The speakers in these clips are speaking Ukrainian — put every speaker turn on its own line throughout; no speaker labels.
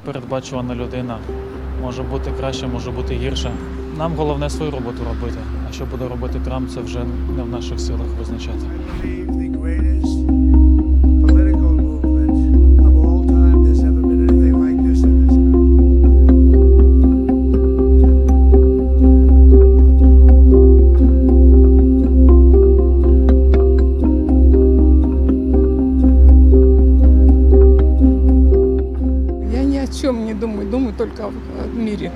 Непередбачувана людина. Може бути краще, може бути гірше. Нам головне свою роботу робити. А що буде робити Трамп, це вже не в наших силах визначати.
The greatest political movement of all time. There's never been anything like this in this.
Я ни о чем не думаю, думаю только о мире.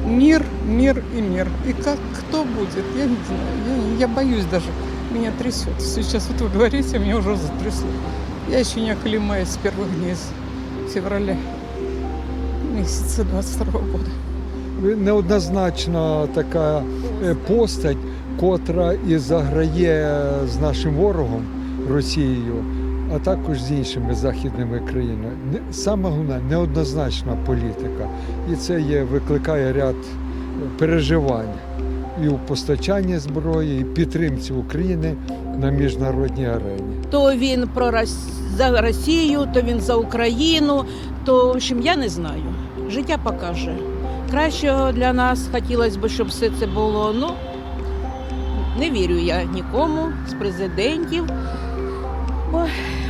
Мир, мир и мир. И как, кто будет, я не знаю. Я боюсь даже, меня трясет. Сейчас вот вы говорите, меня уже затрясло. Я еще не оклемаюсь с первых дней февраля месяца 22 года.
Неоднозначна така постать, котра і заграє з нашим ворогом Росією, а також з іншими західними країнами. Саме головне – неоднозначна політика. І це викликає ряд переживань і у постачанні зброї, і підтримці України на міжнародній арені.
То він за Росію, то він за Україну, то, в общем, я не знаю. Життя покаже. Кращого для нас хотілося б, щоб все це було, ну, не вірю я нікому з президентів,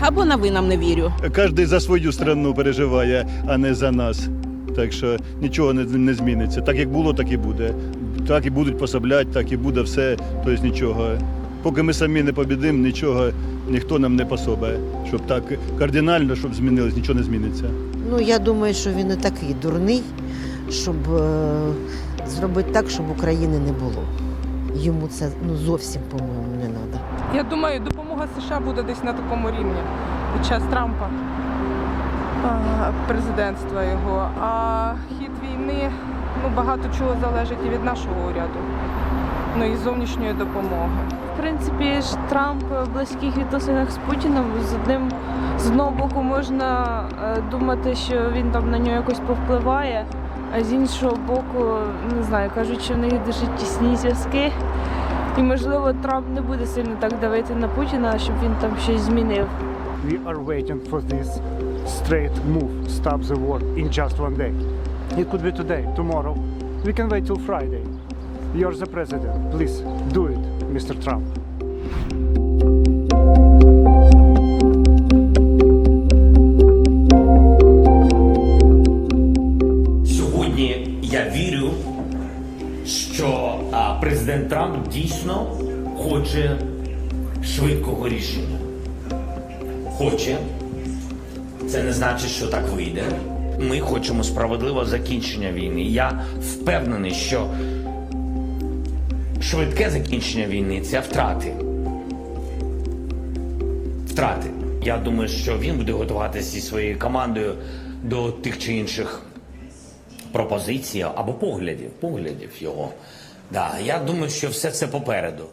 або новинам не вірю.
Кожен за свою страну переживає, а не за нас. Так що нічого не зміниться. Так як було, так і буде. Так і будуть пособляти, так і буде все, тобто нічого. Поки ми самі не побідимо, нічого, ніхто нам не пособає. Щоб так кардинально, щоб змінилось, нічого не зміниться.
Ну, я думаю, що він не такий дурний, щоб зробити так, щоб України не було. Йому це зовсім, по-моєму, не треба.
Я думаю, допомога США буде десь на такому рівні під час Трампа, президентства його. А хід війни, багато чого залежить і від нашого уряду, і зовнішньої допомоги.
В принципі, ж Трамп в близьких відносинах з Путіним. З одного боку можна думати, що він там на нього якось повпливає, а з іншого боку, не знаю, кажуть, що в них дуже тісні зв'язки. І, можливо, Трамп не буде сильно так давити на Путіна, щоб він там щось змінив.
We are waiting for this straight move, stop the war in just one day. It could be today, tomorrow. We can wait till Friday. You're the president. Please do it, Mr. Trump.
Сьогодні я вірю, що президент Трамп дійсно хоче швидкого рішення. Хоче. Це не значить, що так вийде. Ми хочемо справедливого закінчення війни. Я впевнений, що швидке закінчення війни – це втрати. Втрати. Я думаю, що він буде готуватися зі своєю командою до тих чи інших пропозицій або поглядів його. Да, я думаю, що все це попереду.